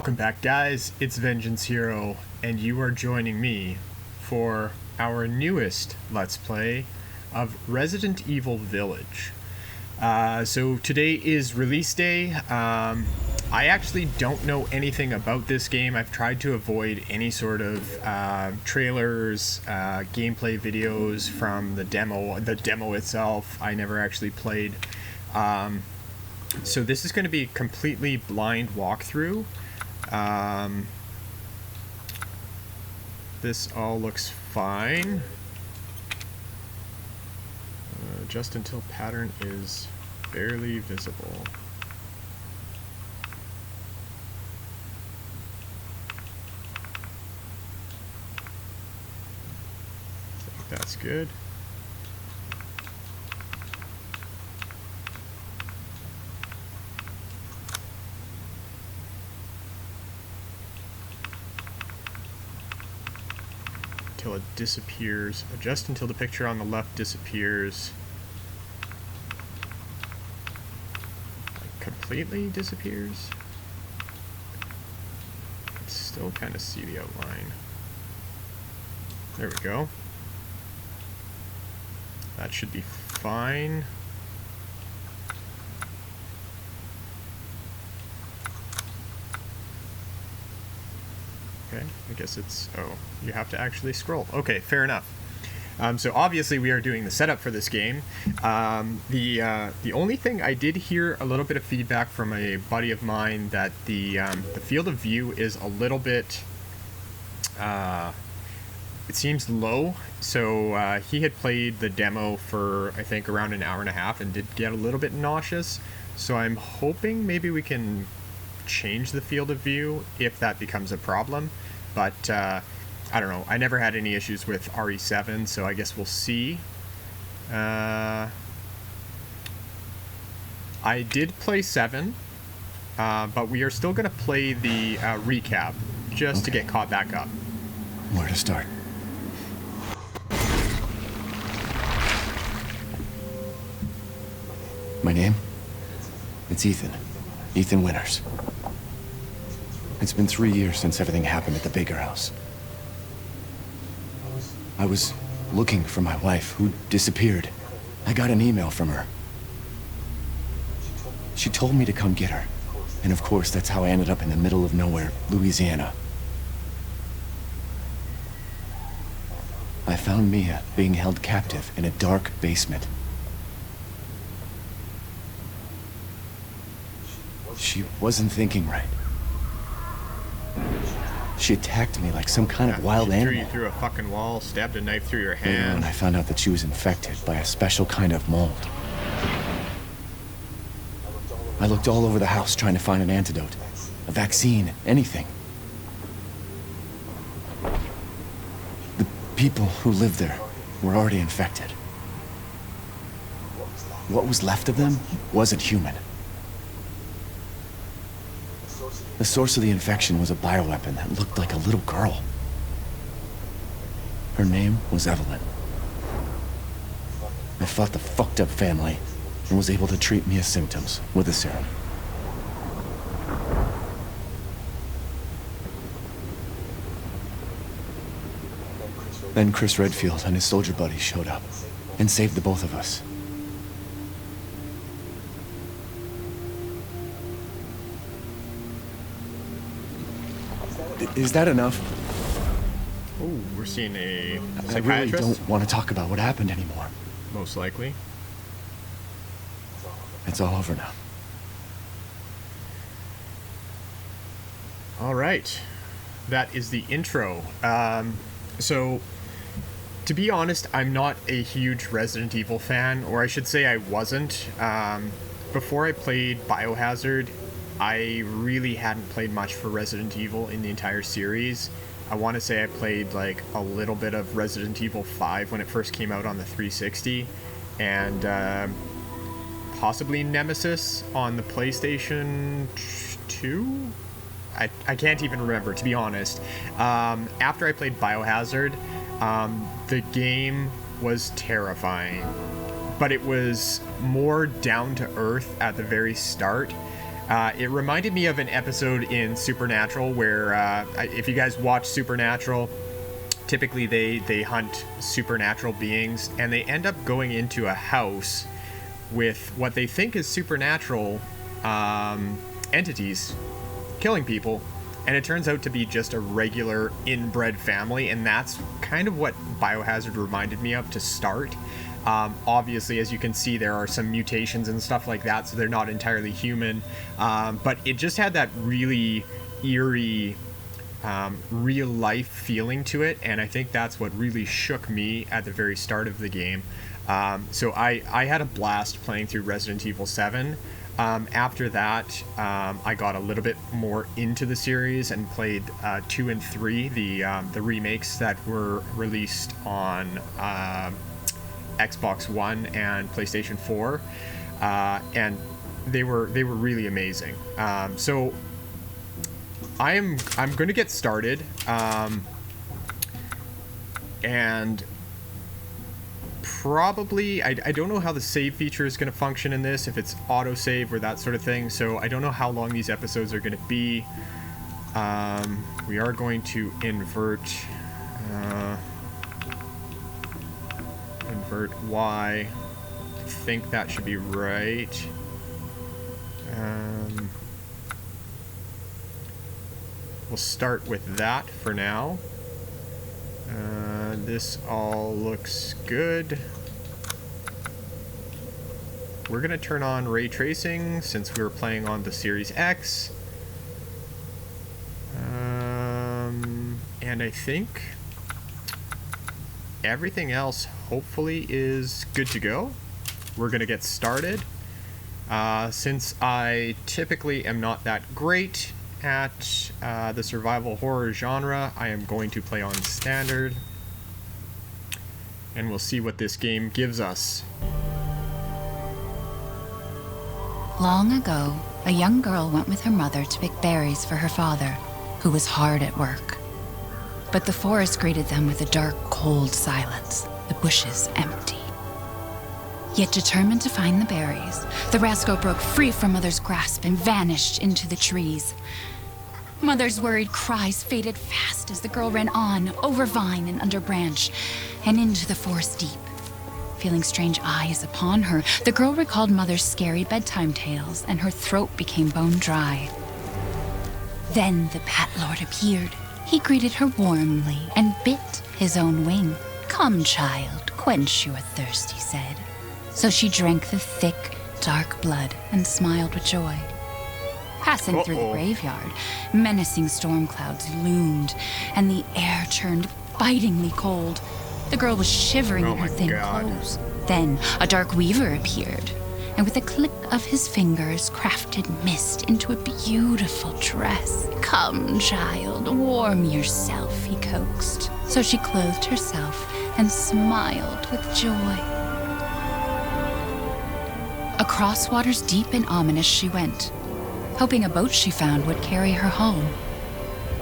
Welcome back, guys. It's Vengeance Hero, and you are joining me for our newest Let's Play of Resident Evil Village. So today is release day. I actually don't know anything about this game. I've tried to avoid any sort of trailers, gameplay videos from the demo itself. I never actually played. So this is going to be a completely blind walkthrough. This all looks fine. Just until pattern is barely visible. I think that's good. Until it disappears. Just until the picture on the left disappears. Like completely disappears. I can still kind of see the outline. There we go. That should be fine. Okay, I guess it's... oh, you have to actually scroll. Okay, fair enough. So obviously we are doing the setup for this game. The only thing, I did hear a little bit of feedback from a buddy of mine that the field of view is a little bit... it seems low. So he had played the demo for, I think, around an hour and a half and did get a little bit nauseous. So I'm hoping maybe we can change the field of view if that becomes a problem, but I don't know. I never had any issues with RE7, so I guess we'll see. I did play 7, but we are still going to play the recap just to get caught back up. Where to start? My name? It's Ethan. Ethan Winters. It's been 3 years since everything happened at the Baker house. I was looking for my wife, who disappeared. I got an email from her. She told me to come get her. And of course, that's how I ended up in the middle of nowhere, Louisiana. I found Mia being held captive in a dark basement. She wasn't thinking right. She attacked me like some kind of wild animal. Threw you through a fucking wall, stabbed a knife through your Later hand. on, I found out that she was infected by a special kind of mold. I looked all over the house trying to find an antidote, a vaccine, anything. The people who lived there were already infected. What was left of them wasn't human. The source of the infection was a bioweapon that looked like a little girl. Her name was Evelyn. I fought the fucked up family and was able to treat Mia's symptoms with a serum. Then Chris Redfield and his soldier buddies showed up and saved the both of us. Is that enough? Oh, we're seeing a I really psychiatrist? don't want to talk about what happened anymore. Most likely. It's all over now. All right, that is the intro. So, to be honest, I'm not a huge Resident Evil fan, or I should say I wasn't. Before I played Biohazard, I really hadn't played much for Resident Evil in the entire series. I want to say I played like a little bit of Resident Evil 5 when it first came out on the 360, and possibly Nemesis on the PlayStation 2? I can't even remember, to be honest. After I played Biohazard, the game was terrifying, but it was more down to earth at the very start. It reminded me of an episode in Supernatural where, if you guys watch Supernatural, typically they hunt supernatural beings, and they end up going into a house with what they think is supernatural entities killing people, and it turns out to be just a regular inbred family, and that's kind of what Biohazard reminded me of to start. Obviously, as you can see, there are some mutations and stuff like that, so they're not entirely human, but it just had that really eerie real life feeling to it, and I think that's what really shook me at the very start of the game. So I had a blast playing through Resident Evil 7. After that, I got a little bit more into the series and played 2 and 3, the remakes that were released on Xbox One and PlayStation 4, and they were really amazing. So I'm going to get started, and probably I don't know how the save feature is going to function in this, if it's autosave or that sort of thing, so I don't know how long these episodes are going to be. We are going to invert Y. I think that should be right. We'll start with that for now. This all looks good. We're going to turn on ray tracing since we were playing on the Series X. And I think everything else hopefully is good to go. We're going to get started. Since I typically am not that great at the survival horror genre, I am going to play on standard, and we'll see what this game gives us. Long ago, a young girl went with her mother to pick berries for her father, who was hard at work. But the forest greeted them with a dark, cold silence, the bushes empty. Yet determined to find the berries, the rascal broke free from Mother's grasp and vanished into the trees. Mother's worried cries faded fast as the girl ran on, over vine and under branch, and into the forest deep. Feeling strange eyes upon her, the girl recalled Mother's scary bedtime tales, and her throat became bone dry. Then the Bat Lord appeared. He greeted her warmly and bit his own wing. "Come, child, quench your thirst," he said. So she drank the thick, dark blood and smiled with joy. Passing through the graveyard, menacing storm clouds loomed, and the air turned bitingly cold. The girl was shivering in her thin clothes. Then a dark weaver appeared, and with a click of his fingers, crafted mist into a beautiful dress. "Come, child, warm yourself," he coaxed. So she clothed herself and smiled with joy. Across waters deep and ominous she went, hoping a boat she found would carry her home.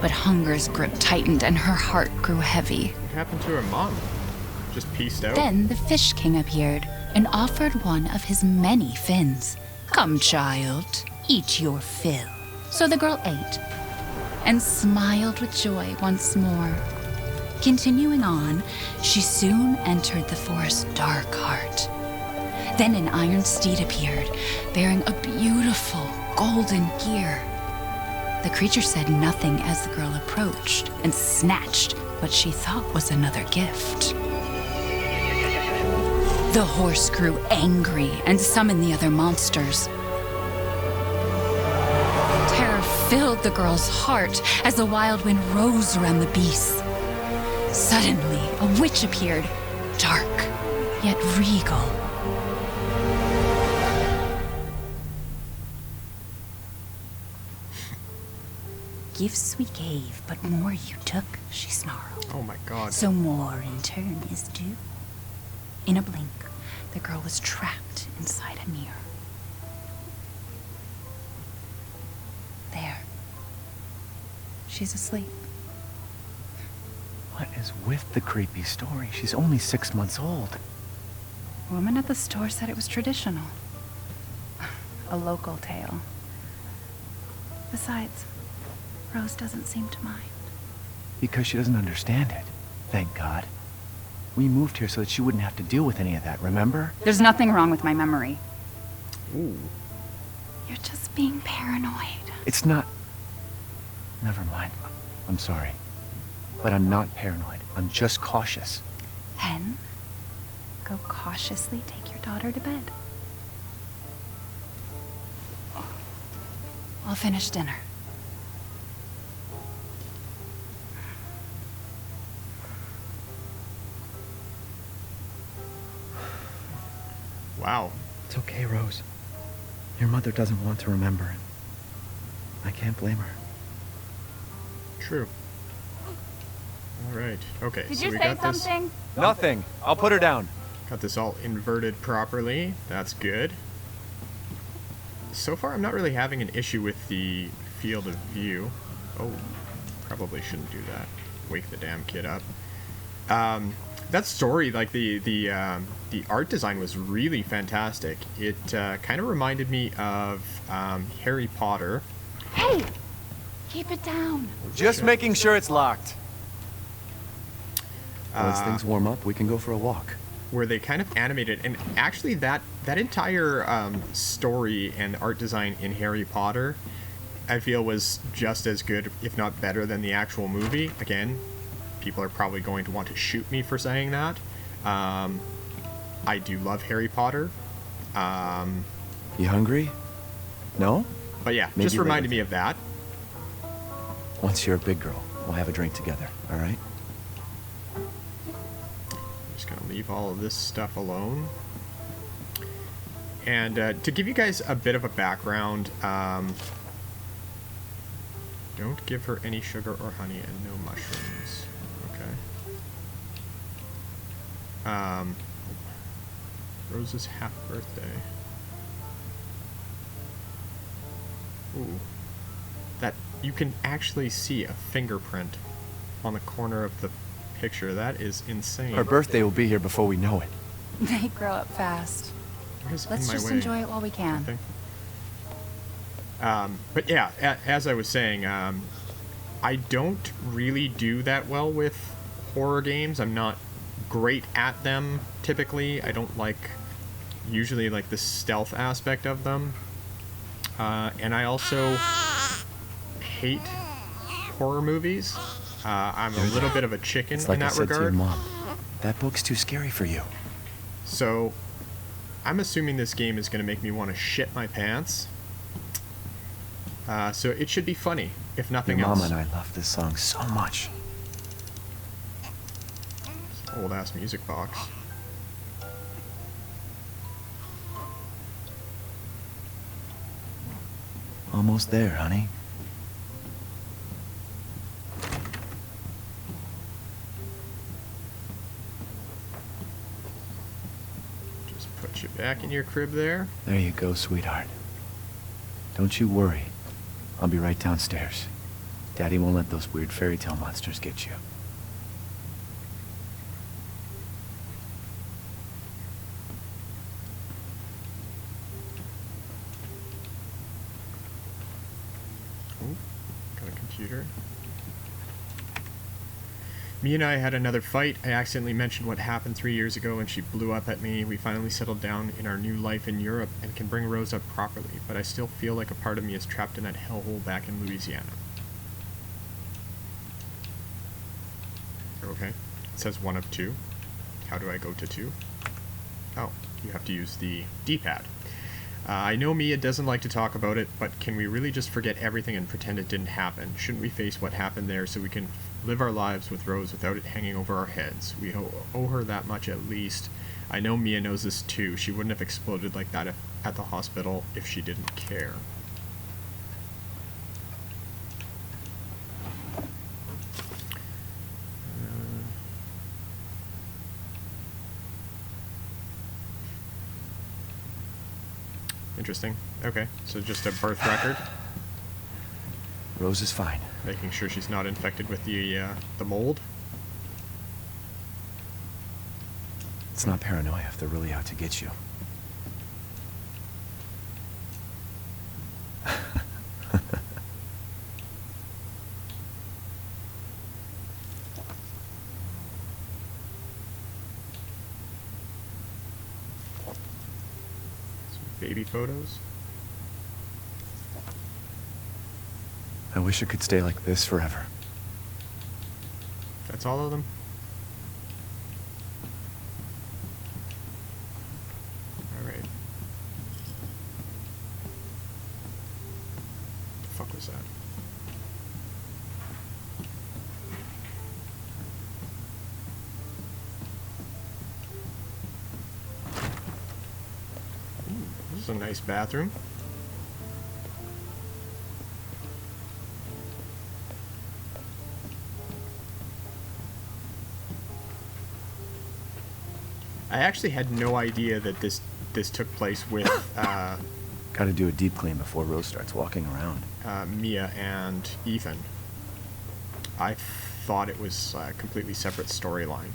But hunger's grip tightened and her heart grew heavy. What happened to her mom? Just pieced out? Then the Fish King appeared and offered one of his many fins. "Come, child, eat your fill." So the girl ate and smiled with joy once more. Continuing on, she soon entered the forest's dark heart. Then an iron steed appeared, bearing a beautiful golden gear. The creature said nothing as the girl approached and snatched what she thought was another gift. The horse grew angry and summoned the other monsters. Terror filled the girl's heart as the wild wind rose around the beasts. Suddenly, a witch appeared, dark yet regal. "Gifts we gave, but more you took," she snarled. Oh my god. "So more in turn is due." In a blink, the girl was trapped inside a mirror. There. She's asleep. What is with the creepy story? She's only 6 months old. Woman at the store said it was traditional. A local tale. Besides, Rose doesn't seem to mind. Because she doesn't understand it. Thank God. We moved here so that she wouldn't have to deal with any of that, remember? There's nothing wrong with my memory. Ooh. You're just being paranoid. It's not... Never mind. I'm sorry. But I'm not paranoid. I'm just cautious. Hen, go cautiously take your daughter to bed. I'll finish dinner. Wow. It's okay, Rose. Your mother doesn't want to remember it. I can't blame her. True. All right. Okay. Did so you we say got something? Nothing. I'll put her down. Got this all inverted properly. That's good. So far, I'm not really having an issue with the field of view. Oh, probably shouldn't do that. Wake the damn kid up. That story, like the art design was really fantastic. It kind of reminded me of Harry Potter. Hey! Keep it down. Just making sure it's locked. Once things warm up, we can go for a walk. Where they kind of animated, and actually that entire story and art design in Harry Potter, I feel was just as good, if not better, than the actual movie. Again, people are probably going to want to shoot me for saying that. I do love Harry Potter. You hungry? No? But yeah, Maybe just reminded later. me of that. Once you're a big girl, we'll have a drink together, all right? Just gonna leave all of this stuff alone. And to give you guys a bit of a background, don't give her any sugar or honey and no mushrooms. Okay. Rose's half birthday. Ooh. That, you can actually see a fingerprint on the corner of the picture. That is insane. Her birthday will be here before we know it. They grow up fast. What is Let's in my just way? enjoy it while we can. Nothing. But yeah, as I was saying, I don't really do that well with horror games. I'm not great at them typically. I don't usually like the stealth aspect of them. And I also hate horror movies. I'm a little bit of a chicken It's like in I that said to your regard. mom. That book's too scary for you. So I'm assuming this game is going to make me want to shit my pants. So it should be funny, if nothing Your else. mom and I love this song so much. Old ass music box. Almost there, honey. Just put you back in your crib there. There you go, sweetheart. Don't you worry. I'll be right downstairs. Daddy won't let those weird fairy tale monsters get you. Ooh, got a computer. Me and I had another fight. I accidentally mentioned what happened 3 years ago and she blew up at me. We finally settled down in our new life in Europe and can bring Rose up properly, but I still feel like a part of me is trapped in that hellhole back in Louisiana. Okay. It says 1 of 2. How do I go to 2? Oh, you have to use the D-pad. I know Mia doesn't like to talk about it, but can we really just forget everything and pretend it didn't happen? Shouldn't we face what happened there so we can live our lives with Rose without it hanging over our heads? We owe her that much at least. I know Mia knows this too. She wouldn't have exploded like that at the hospital if she didn't care. Interesting. Okay, so just a birth record, Rose is fine. making sure she's not infected with the mold. It's not paranoia if they're really out to get you. baby photos. I wish it could stay like this forever. That's all of them? Alright. The fuck was that? Ooh, this is a nice bathroom. I actually had no idea that this took place with Gotta do a deep clean before Rose starts walking around. Mia and Ethan. I thought it was a completely separate storyline.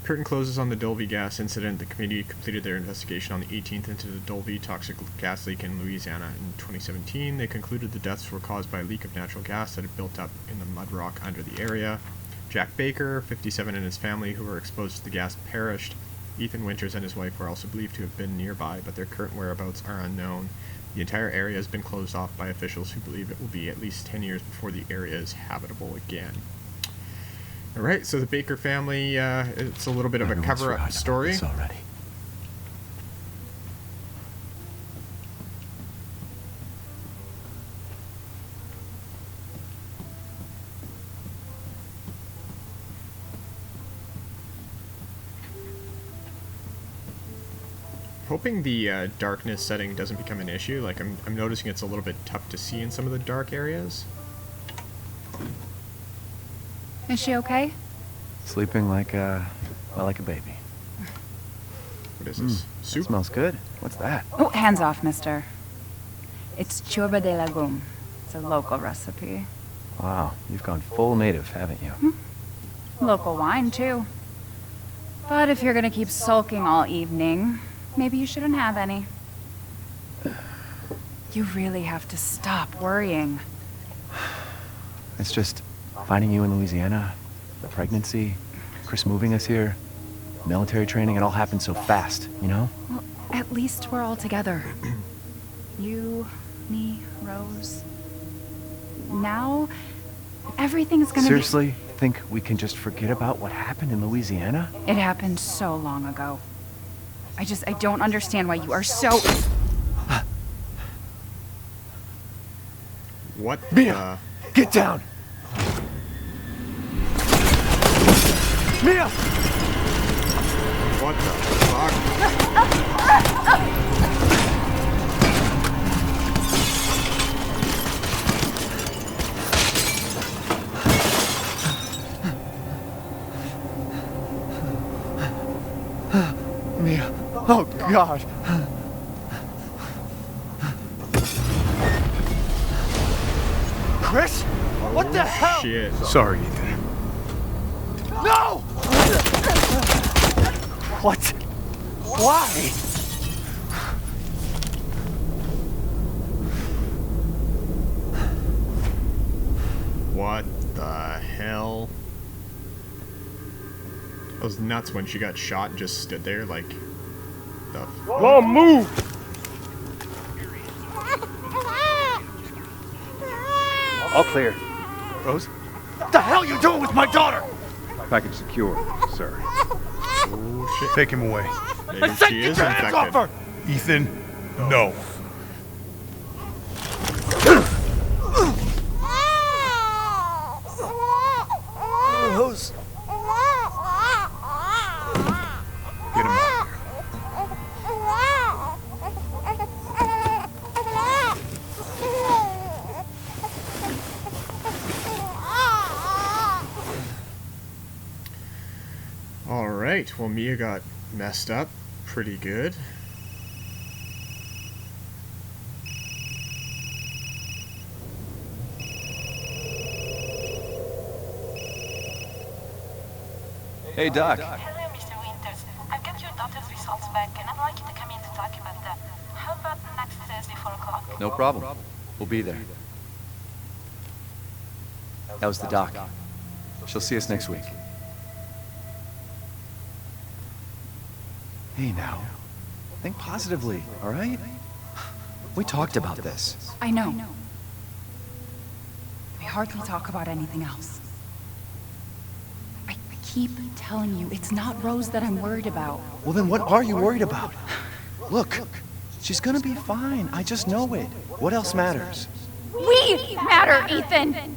Curtain closes on the Dulvey gas incident. The committee completed their investigation on the 18th into the Dulvey toxic gas leak in Louisiana in 2017. They concluded the deaths were caused by a leak of natural gas that had built up in the mud rock under the area. Jack Baker, 57, and his family, who were exposed to the gas, perished. Ethan Winters and his wife were also believed to have been nearby, but their current whereabouts are unknown. The entire area has been closed off by officials who believe it will be at least 10 years before the area is habitable again. Alright, so the Baker family, it's a little bit of a Everyone's cover-up forgotten about story. this already. Hoping the darkness setting doesn't become an issue. Like, I'm noticing it's a little bit tough to see in some of the dark areas. Is she okay? Sleeping like a baby. What is this? That Soup? smells good. What's that? Oh, hands off, mister. It's churba de legume. It's a local recipe. Wow, you've gone full native, haven't you? Local wine, too. But if you're gonna keep sulking all evening, maybe you shouldn't have any. You really have to stop worrying. It's just finding you in Louisiana, the pregnancy, Chris moving us here, military training, it all happened so fast, you know? Well, at least we're all together. You, me, Rose. Now, everything's gonna Seriously, think we can just forget about what happened in Louisiana? be... It happened so long ago. I don't understand why you are so... What Mia! Get down! Mia! What the fuck? Mia! Oh, God! Chris? What the hell? Shit. Sorry, Ethan. No! What? Why? What the hell? That was nuts when she got shot and just stood there like... The f- Well, move! All clear. Rose? What the hell are you doing with my daughter? Package secure, sir. Oh shit. Take him away. Maybe I said she get is your hands off infected. her! Ethan, no. Rose. Get him out of here. Alright, well Mia got messed up pretty good. Hey, Doc. Hello, Mr. Winters. I've got your daughter's results back, and I'd like you to come in to talk about that. How about next Thursday, 4 o'clock? No problem. We'll be there. That was the doc. She'll see us next week. Hey now. Think positively, all right? We talked about this. I know. We hardly talk about anything else. I keep telling you, it's not Rose that I'm worried about. Well, then what are you worried about? Look, she's gonna be fine. I just know it. What else matters? We matter, Ethan!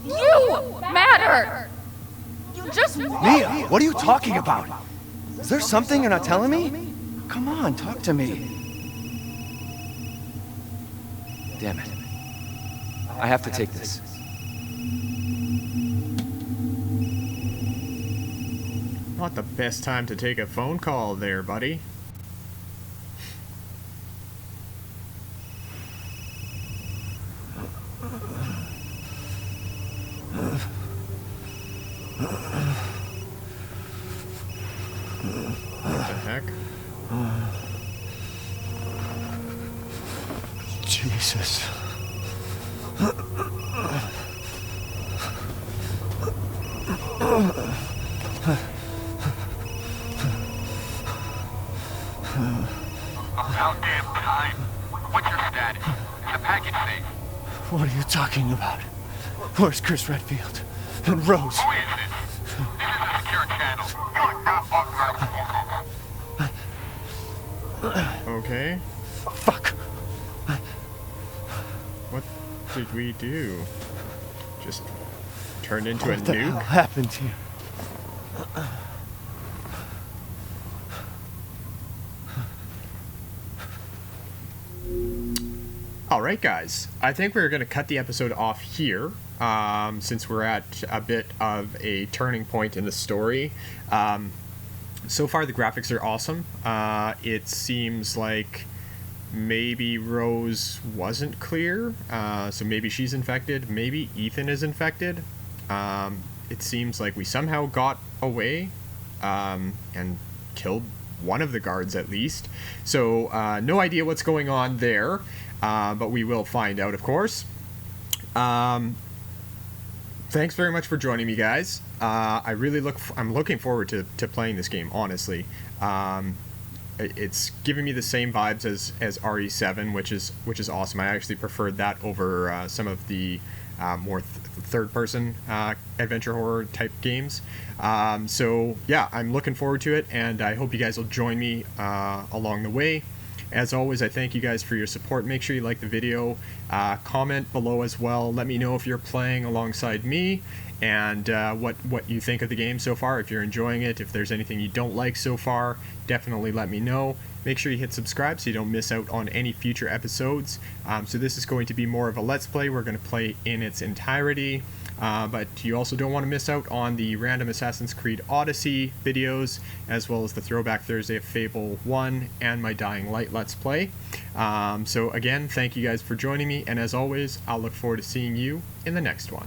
You matter! You just Mia, what are you talking about? Is there something you're not telling me? Come on, talk to me. Damn it. I have to take this. Not the best time to take a phone call there, buddy. What the heck? Jesus. About damn time. What's your status? Is the package safe? What are you talking about? Where's Chris Redfield? And Rose? Who is this? This is a secure channel. Okay. Fuck. What did we do? Just turned into a What the hell nuke? happened here? Alright guys, I think we're going to cut the episode off here, since we're at a bit of a turning point in the story. So far the graphics are awesome. It seems like maybe Rose wasn't clear, so maybe she's infected, maybe Ethan is infected. It seems like we somehow got away and killed one of the guards at least. So no idea what's going on there. But we will find out, of course. Thanks very much for joining me, guys. I'm looking forward to playing this game, honestly. It's giving me the same vibes as RE7, which is awesome. I actually preferred that over some of the more third-person adventure horror type games. So yeah, I'm looking forward to it, and I hope you guys will join me along the way. As always, I thank you guys for your support. Make sure you like the video, comment below as well. Let me know if you're playing alongside me and what you think of the game so far. If you're enjoying it, if there's anything you don't like so far, definitely let me know. Make sure you hit subscribe so you don't miss out on any future episodes. So this is going to be more of a Let's Play. We're going to play in its entirety. But you also don't want to miss out on the random Assassin's Creed Odyssey videos, as well as the Throwback Thursday of Fable 1 and my Dying Light Let's Play. So again, thank you guys for joining me, and as always, I'll look forward to seeing you in the next one.